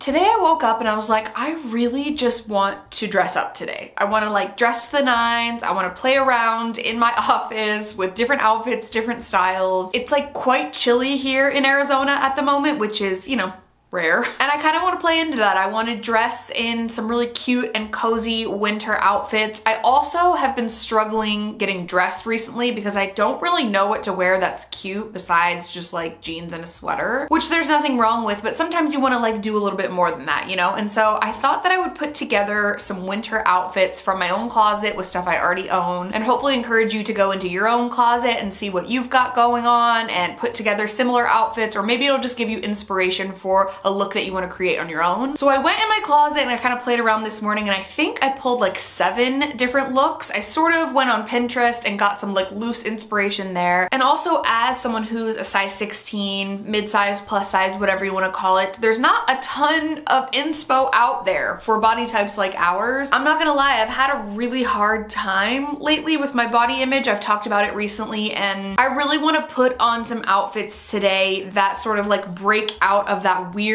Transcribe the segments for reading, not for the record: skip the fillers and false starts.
Today I woke up and I was like, I really just want to dress up today. I want to like dress to the nines. I want to play around in my office with different outfits, different styles. It's like quite chilly here in Arizona at the moment, which is, you know, rare. And I kind of want to play into that. I want to dress in some really cute and cozy winter outfits. I also have been struggling getting dressed recently because I don't really know what to wear that's cute besides just like jeans and a sweater, which there's nothing wrong with, but sometimes you want to like do a little bit more than that, you know? And so I thought that I would put together some winter outfits from my own closet with stuff I already own and hopefully encourage you to go into your own closet and see what you've got going on and put together similar outfits, or maybe it'll just give you inspiration for a look that you want to create on your own. So I went in my closet and I kind of played around this morning and I think I pulled like 7 different looks. I sort of went on Pinterest and got some like loose inspiration there. And also, as someone who's a size 16, mid-size, plus size, whatever you want to call it, there's not a ton of inspo out there for body types like ours. I'm not gonna lie, I've had a really hard time lately with my body image. I've talked about it recently and I really want to put on some outfits today that sort of like break out of that weird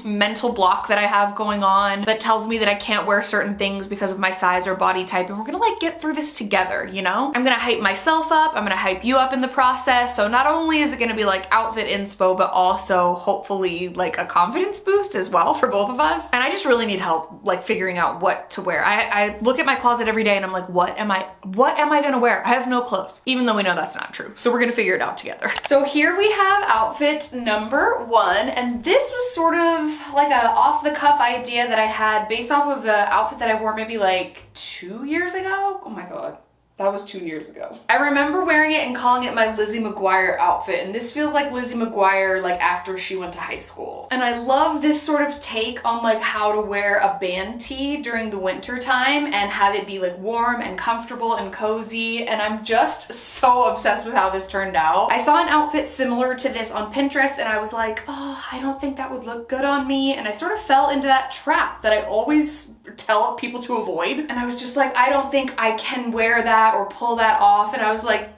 mental block that I have going on that tells me that I can't wear certain things because of my size or body type, and we're gonna like get through this together, you know? I'm gonna hype myself up, I'm gonna hype you up in the process, so not only is it gonna be like outfit inspo, but also hopefully like a confidence boost as well for both of us. And I just really need help like figuring out what to wear. I look at my closet every day and I'm like, what am I gonna wear? I have no clothes, even though we know that's not true. So we're gonna figure it out together. So here we have outfit number 1, and this was sort of like a off-the-cuff idea that I had based off of the outfit that I wore maybe like 2 years ago. Oh my god. That was 2 years ago. I remember wearing it and calling it my Lizzie McGuire outfit, and this feels like Lizzie McGuire like after she went to high school. And I love this sort of take on like how to wear a band tee during the winter time and have it be like warm and comfortable and cozy, and I'm just so obsessed with how this turned out. I saw an outfit similar to this on Pinterest and I was like, oh, I don't think that would look good on me, and I sort of fell into that trap that I always tell people to avoid, and I was just like, I don't think I can wear that or pull that off, and I was like,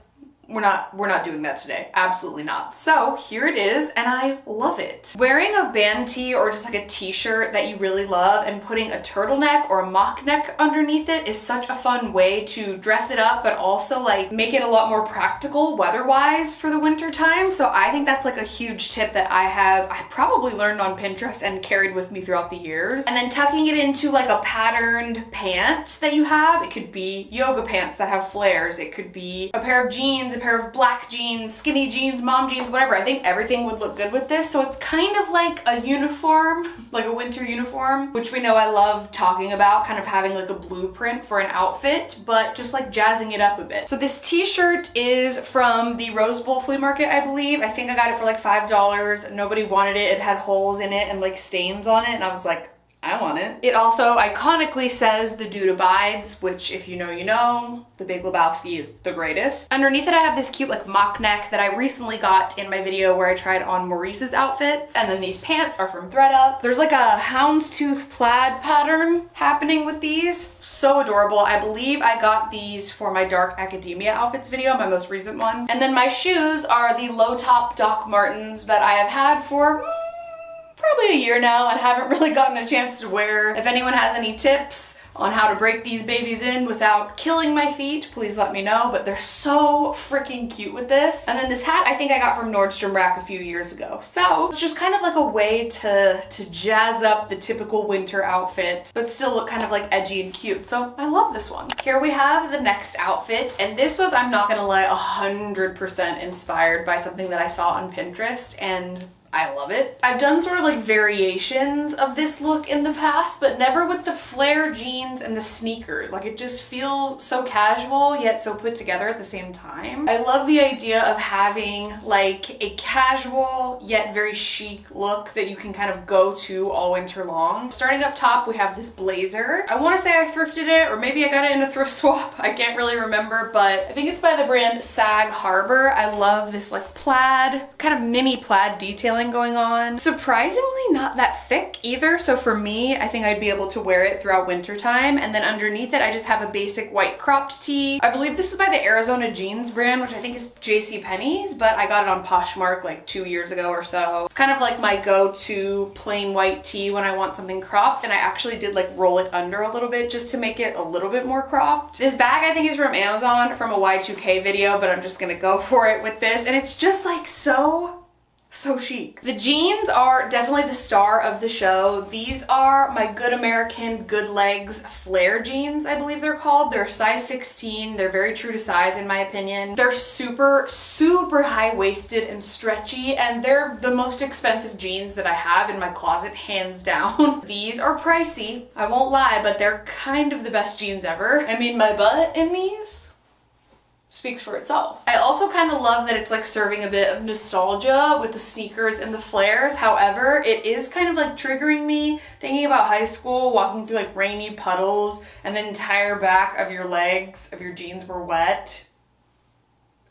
we're not doing that today. Absolutely not. So here it is, and I love it. Wearing a band tee or just like a t-shirt that you really love and putting a turtleneck or a mock neck underneath it is such a fun way to dress it up, but also like make it a lot more practical weather-wise for the winter time. So I think that's like a huge tip that I probably learned on Pinterest and carried with me throughout the years. And then tucking it into like a patterned pant that you have. It could be yoga pants that have flares. It could be a pair of jeans, a pair of black jeans, skinny jeans, mom jeans, whatever. I think everything would look good with this. So it's kind of like a uniform, like a winter uniform, which we know I love talking about, kind of having like a blueprint for an outfit, but just like jazzing it up a bit. So this t-shirt is from the Rose Bowl flea market, I believe. I think I got it for like $5. Nobody wanted it. It had holes in it and like stains on it, and I was like, I want it. It also iconically says "The Dude Abides," which if you know, you know. The Big Lebowski is the greatest. Underneath it I have this cute like mock neck that I recently got in my video where I tried on Maurice's outfits. And then these pants are from thredUP. There's like a houndstooth plaid pattern happening with these. So adorable. I believe I got these for my Dark Academia outfits video, my most recent one. And then my shoes are the low top Doc Martens that I have had for probably a year now and haven't really gotten a chance to wear. If anyone has any tips on how to break these babies in without killing my feet, please let me know, but they're so freaking cute with this. And then this hat I think I got from Nordstrom Rack a few years ago. So it's just kind of like a way to jazz up the typical winter outfit, but still look kind of like edgy and cute. So I love this one. Here we have the next outfit, and this was, I'm not gonna lie, 100% inspired by something that I saw on Pinterest, and I love it. I've done sort of like variations of this look in the past, but never with the flare jeans and the sneakers. Like it just feels so casual yet so put together at the same time. I love the idea of having like a casual yet very chic look that you can kind of go to all winter long. Starting up top, we have this blazer. I want to say I thrifted it, or maybe I got it in a thrift swap. I can't really remember, but I think it's by the brand Sag Harbor. I love this like plaid, kind of mini plaid detailing detailing going on. Surprisingly not that thick either, so for me, I think I'd be able to wear it throughout winter time. And then underneath it, I just have a basic white cropped tee. I believe this is by the Arizona Jeans brand, which I think is JCPenney's, but I got it on Poshmark like 2 years ago or so. It's kind of like my go-to plain white tee when I want something cropped, and I actually did like roll it under a little bit just to make it a little bit more cropped. This bag I think is from Amazon from a Y2K video, but I'm just gonna go for it with this, and it's just like so chic. The jeans are definitely the star of the show. These are my Good American Good Legs flare jeans, I believe they're called. They're size 16. They're very true to size in my opinion. They're super high-waisted and stretchy, and they're the most expensive jeans that I have in my closet, hands down. These are pricey, I won't lie, but they're kind of the best jeans ever. I mean, my butt in these speaks for itself. I also kind of love that it's like serving a bit of nostalgia with the sneakers and the flares. However, it is kind of like triggering me thinking about high school, walking through like rainy puddles and the entire back of your legs of your jeans were wet.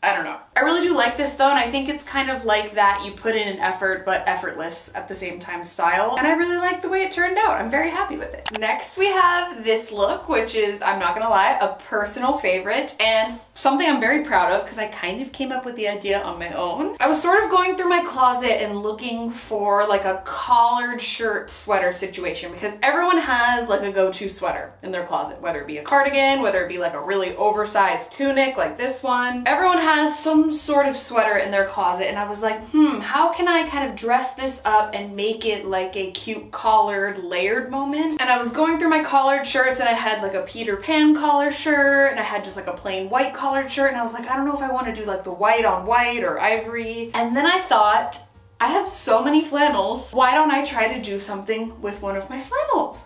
I don't know. I really do like this though, and I think it's kind of like that you put in an effort but effortless at the same time style, and I really like the way it turned out. I'm very happy with it. Next we have this look, which is, I'm not gonna lie, a personal favorite and something I'm very proud of because I kind of came up with the idea on my own. I was sort of going through my closet and looking for like a collared shirt sweater situation because everyone has like a go-to sweater in their closet, whether it be a cardigan, whether it be like a really oversized tunic like this one. Everyone has some sort of sweater in their closet, and I was like, how can I kind of dress this up and make it like a cute collared layered moment? And I was going through my collared shirts, and I had like a Peter Pan collar shirt, and I had just like a plain white collared shirt, and I was like, I don't know if I want to do like the white on white or ivory. And then I thought, I have so many flannels, why don't I try to do something with one of my flannels?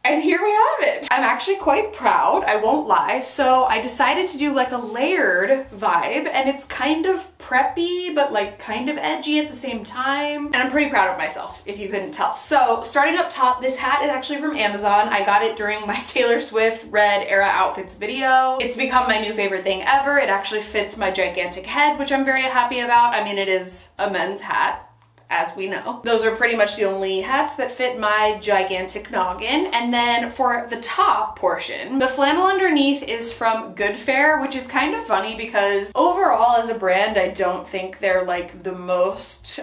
And here we have it. I'm actually quite proud, I won't lie. So I decided to do like a layered vibe, and it's kind of preppy, but like kind of edgy at the same time. And I'm pretty proud of myself, if you couldn't tell. So starting up top, this hat is actually from Amazon. I got it during my Taylor Swift Red Era Outfits video. It's become my new favorite thing ever. It actually fits my gigantic head, which I'm very happy about. I mean, it is a men's hat, as we know. Those are pretty much the only hats that fit my gigantic noggin. And then for the top portion, the flannel underneath is from Good Fare, which is kind of funny because overall as a brand, I don't think they're like the most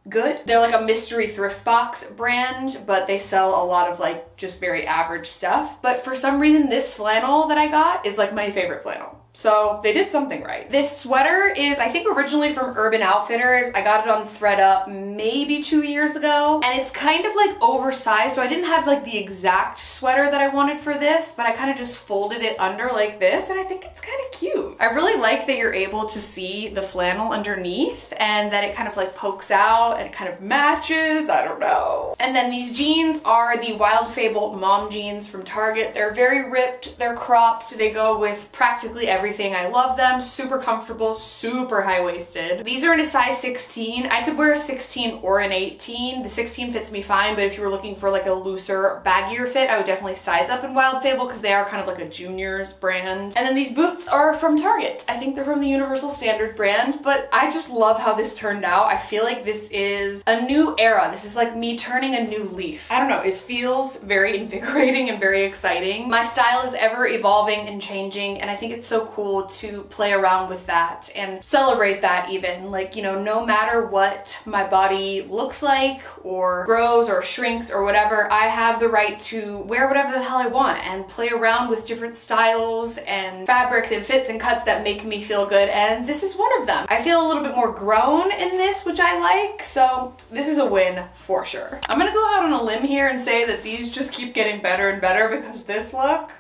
good. They're like a mystery thrift box brand, but they sell a lot of like just very average stuff. But for some reason, this flannel that I got is like my favorite flannel. So they did something right. This sweater is, I think, originally from Urban Outfitters. I got it on ThredUp maybe 2 years ago, and it's kind of like oversized, so I didn't have like the exact sweater that I wanted for this, but I kind of just folded it under like this, and I think it's kind of cute. I really like that you're able to see the flannel underneath and that it kind of like pokes out and it kind of matches, I don't know. And then these jeans are the Wild Fable mom jeans from Target. They're very ripped, they're cropped, they go with practically everything. I love them, super comfortable, super high-waisted. These are in a size 16. I could wear a 16 or an 18. The 16 fits me fine, but if you were looking for like a looser, baggier fit, I would definitely size up in Wild Fable because they are kind of like a juniors brand. And then these boots are from Target. I think they're from the Universal Standard brand, but I just love how this turned out. I feel like this is a new era. This is like me turning a new leaf. I don't know, it feels very invigorating and very exciting. My style is ever evolving and changing, and I think it's so cool to play around with that and celebrate that even. Like, you know, no matter what my body looks like or grows or shrinks or whatever, I have the right to wear whatever the hell I want and play around with different styles and fabrics and fits and cuts that make me feel good, and this is one of them. I feel a little bit more grown in this, which I like, so this is a win for sure. I'm gonna go out on a limb here and say that these just keep getting better and better because this look,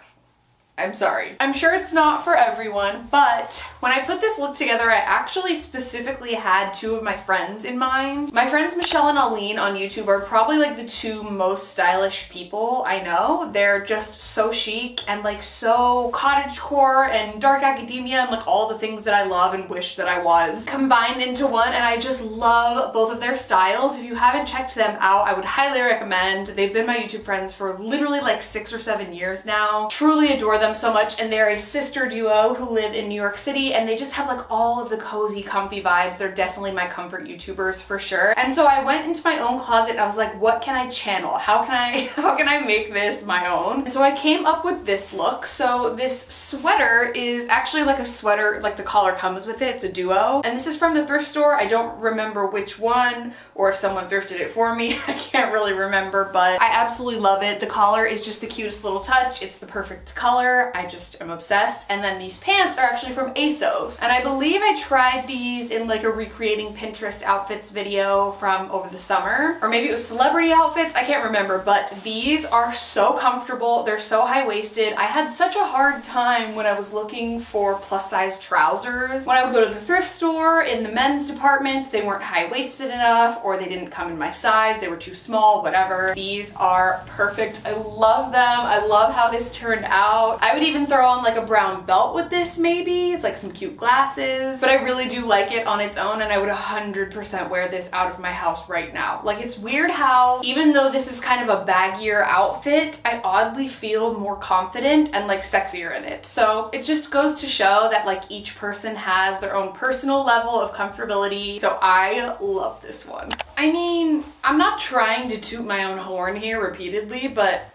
I'm sorry. I'm sure it's not for everyone, but when I put this look together, I actually specifically had two of my friends in mind. My friends Michelle and Aline on YouTube are probably like the two most stylish people I know. They're just so chic and like so cottagecore and dark academia and like all the things that I love and wish that I was combined into one, and I just love both of their styles. If you haven't checked them out, I would highly recommend. They've been my YouTube friends for literally like 6 or 7 years now. Truly adore them. them so much, and they're a sister duo who live in New York City, and they just have like all of the cozy, comfy vibes. They're definitely my comfort YouTubers for sure. And so I went into my own closet and I was like, what can I channel? How can I make this my own? And so I came up with this look. So this sweater is actually like a sweater, like the collar comes with it. It's a duo. And this is from the thrift store. I don't remember which one or if someone thrifted it for me. I can't really remember, but I absolutely love it. The collar is just the cutest little touch. It's the perfect color. I just am obsessed. And then these pants are actually from ASOS. And I believe I tried these in like a recreating Pinterest outfits video from over the summer, or maybe it was celebrity outfits. I can't remember, but these are so comfortable. They're so high-waisted. I had such a hard time when I was looking for plus size trousers. When I would go to the thrift store in the men's department, they weren't high-waisted enough, or they didn't come in my size. They were too small, whatever. These are perfect. I love them. I love how this turned out. I would even throw on like a brown belt with this maybe. It's like some cute glasses, but I really do like it on its own, and I would 100% wear this out of my house right now. Like, it's weird how even though this is kind of a baggier outfit, I oddly feel more confident and like sexier in it. So it just goes to show that like each person has their own personal level of comfortability. So I love this one. I mean, I'm not trying to toot my own horn here repeatedly, but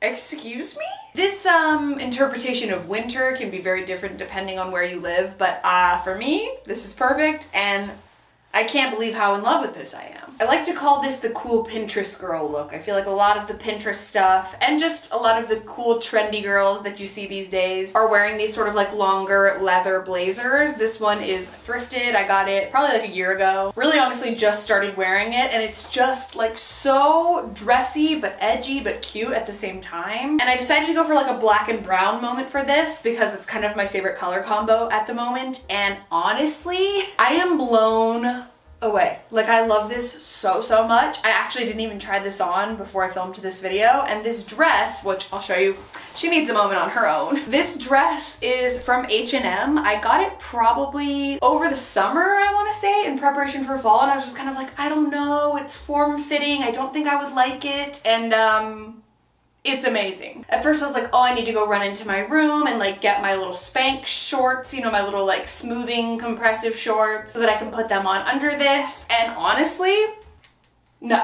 excuse me? This interpretation of winter can be very different depending on where you live, but for me, this is perfect, and I can't believe how in love with this I am. I like to call this the cool Pinterest girl look. I feel like a lot of the Pinterest stuff and just a lot of the cool trendy girls that you see these days are wearing these sort of like longer leather blazers. This one is thrifted. I got it probably like a year ago. Really honestly just started wearing it, and it's just like so dressy but edgy but cute at the same time. And I decided to go for like a black and brown moment for this because it's kind of my favorite color combo at the moment. And honestly, I am blown away. Like, I love this so much. I actually didn't even try this on before I filmed this video, and this dress, which I'll show you, she needs a moment on her own. This dress is from H&M. I got it probably over the summer, I want to say, in preparation for fall, and I was just kind of like, I don't know, it's form-fitting, I don't think I would like it, and it's amazing. At first I was like, oh, I need to go run into my room and like get my little Spanx shorts, you know, my little like smoothing compressive shorts so that I can put them on under this. And honestly, no,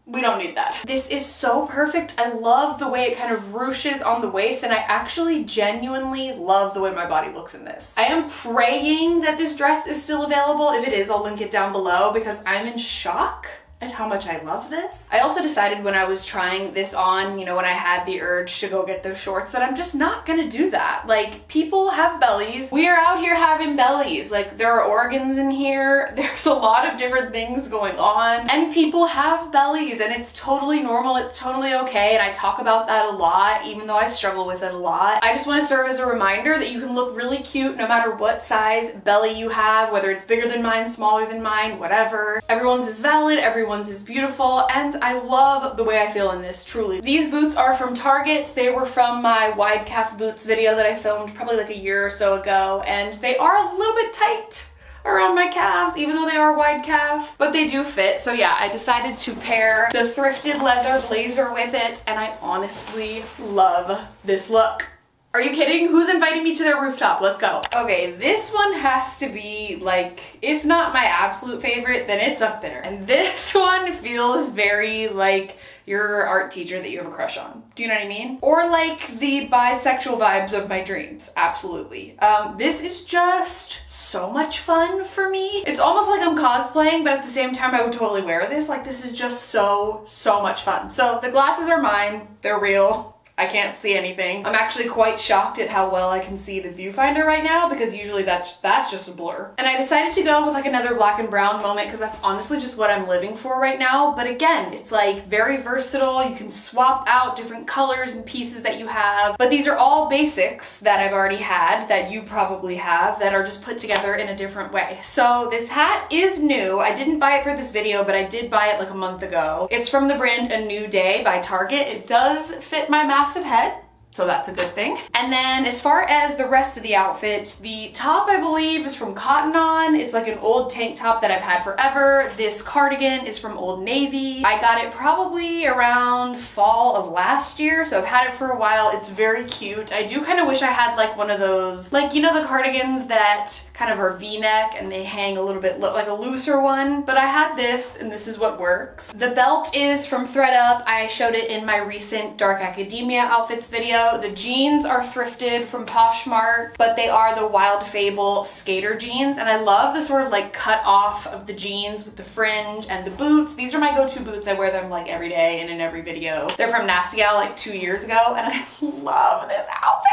we don't need that. This is so perfect. I love the way it kind of ruches on the waist, and I actually genuinely love the way my body looks in this. I am praying that this dress is still available. If it is, I'll link it down below because I'm in shock at how much I love this. I also decided when I was trying this on, you know, when I had the urge to go get those shorts, that I'm just not gonna do that. Like, people have bellies. We are out here having bellies. Like, there are organs in here. There's a lot of different things going on, and people have bellies, and it's totally normal. It's totally okay, and I talk about that a lot, even though I struggle with it a lot. I just want to serve as a reminder that you can look really cute no matter what size belly you have, whether it's bigger than mine, smaller than mine, whatever. Everyone's is valid, everyone's is beautiful, and I love the way I feel in this, truly. These boots are from Target. They were from my wide calf boots video that I filmed probably like a year or so ago, and they are a little bit tight around my calves, even though they are wide calf, but they do fit. So yeah, I decided to pair the thrifted leather blazer with it, and I honestly love this look. Are you kidding? Who's inviting me to their rooftop? Let's go. Okay, this one has to be like, if not my absolute favorite, then it's up there. And this one feels very like your art teacher that you have a crush on. Do you know what I mean? Or like the bisexual vibes of my dreams. Absolutely. This is just so much fun for me. It's almost like I'm cosplaying, but at the same time I would totally wear this. Like, this is just so much fun. So the glasses are mine. They're real. I can't see anything. I'm actually quite shocked at how well I can see the viewfinder right now, because usually that's just a blur. And I decided to go with like another black and brown moment because that's honestly just what I'm living for right now. But again, it's like very versatile. You can swap out different colors and pieces that you have. But these are all basics that I've already had, that you probably have, that are just put together in a different way. So this hat is new. I didn't buy it for this video, but I did buy it like a month ago. It's from the brand A New Day by Target. It does fit my massive head, so that's a good thing. And then as far as the rest of the outfit, the top I believe is from Cotton On. It's like an old tank top that I've had forever. This cardigan is from Old Navy. I got it probably around fall of last year, so I've had it for a while. It's very cute. I do kind of wish I had like one of those, like, you know, the cardigans that kind of are v-neck and they hang a little bit like a looser one, but I had this and this is what works. The belt is from thredUP. I showed it in my recent Dark Academia outfits video. The jeans are thrifted from Poshmark, but they are the Wild Fable skater jeans, and I love the sort of like cut off of the jeans with the fringe and the boots. These are my go-to boots. I wear them like every day and in every video. They're from Nasty Gal like 2 years ago, and I love this outfit.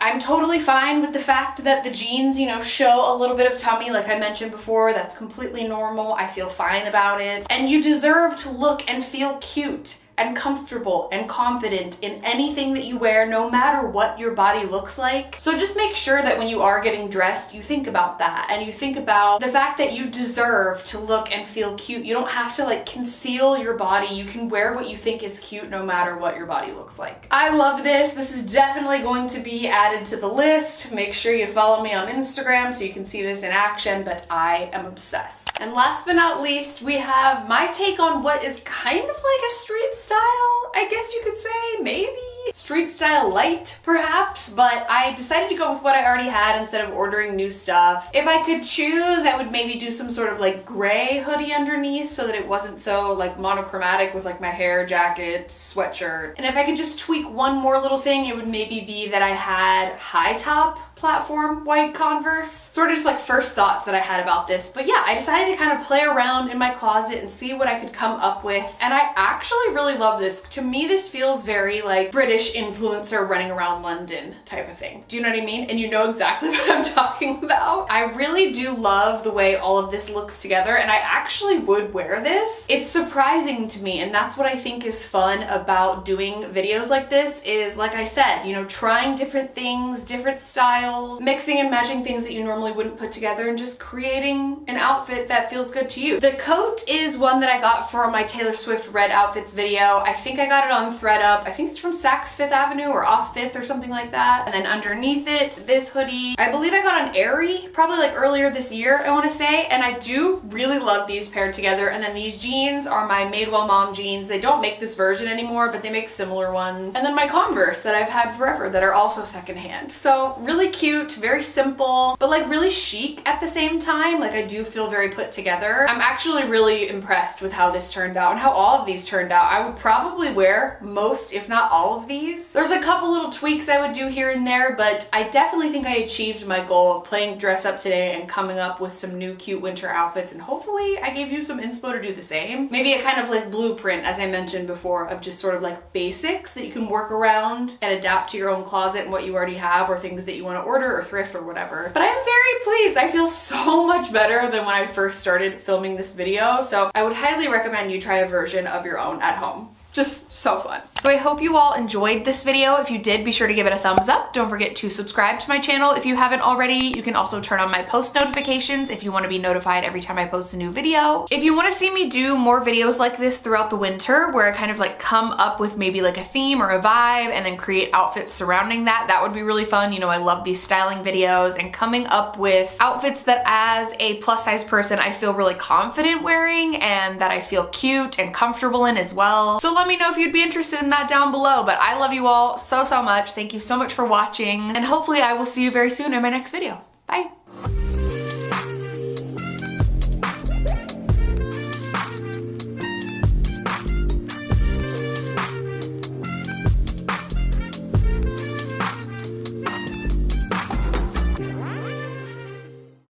I'm totally fine with the fact that the jeans, you know, show a little bit of tummy like I mentioned before. That's completely normal. I feel fine about it. And you deserve to look and feel cute and comfortable and confident in anything that you wear, no matter what your body looks like. So just make sure that when you are getting dressed, you think about that, and you think about the fact that you deserve to look and feel cute. You don't have to like conceal your body. You can wear what you think is cute no matter what your body looks like. I love this. This is definitely going to be added to the list. Make sure you follow me on Instagram so you can see this in action, but I am obsessed. And last but not least, we have my take on what is kind of like a street style, I guess you could say, maybe. Street style light, perhaps, but I decided to go with what I already had instead of ordering new stuff. If I could choose, I would maybe do some sort of like gray hoodie underneath so that it wasn't so like monochromatic with like my hair, jacket, sweatshirt. And if I could just tweak one more little thing, it would maybe be that I had high top platform white Converse. Sort of just like first thoughts that I had about this. But yeah, I decided to kind of play around in my closet and see what I could come up with. And I actually really love this. To me, this feels very like British influencer running around London type of thing. Do you know what I mean? And you know exactly what I'm talking about. I really do love the way all of this looks together, and I actually would wear this. It's surprising to me, and that's what I think is fun about doing videos like this is, like I said, you know, trying different things, different styles, mixing and matching things that you normally wouldn't put together, and just creating an outfit that feels good to you. The coat is one that I got for my Taylor Swift Red Outfits video. I think I got it on thredUP. I think it's from Saks Fifth Avenue or off 5th or something like that. And then underneath it, this hoodie, I believe I got on Aerie, probably like earlier this year, I want to say. And I do really love these paired together. And then these jeans are my Madewell Mom jeans. They don't make this version anymore, but they make similar ones. And then my Converse that I've had forever that are also secondhand. So really cute, very simple, but like really chic at the same time. Like I do feel very put together. I'm actually really impressed with how this turned out and how all of these turned out. I would probably wear most, if not all of these. There's a couple little tweaks I would do here and there, but I definitely think I achieved my goal of playing dress up today and coming up with some new cute winter outfits, and hopefully I gave you some inspo to do the same. Maybe a kind of like blueprint, as I mentioned before, of just sort of like basics that you can work around and adapt to your own closet and what you already have, or things that you want to order or thrift or whatever. But I'm very pleased. I feel so much better than when I first started filming this video, so I would highly recommend you try a version of your own at home. Just so fun. So I hope you all enjoyed this video. If you did, be sure to give it a thumbs up. Don't forget to subscribe to my channel if you haven't already. You can also turn on my post notifications if you want to be notified every time I post a new video. If you want to see me do more videos like this throughout the winter, where I kind of like come up with maybe like a theme or a vibe and then create outfits surrounding that, that would be really fun. You know, I love these styling videos and coming up with outfits that as a plus size person, I feel really confident wearing and that I feel cute and comfortable in as well. So let me know if you'd be interested in that down below. But I love you all so much. Thank you so much for watching, and hopefully I will see you very soon in my next video. Bye.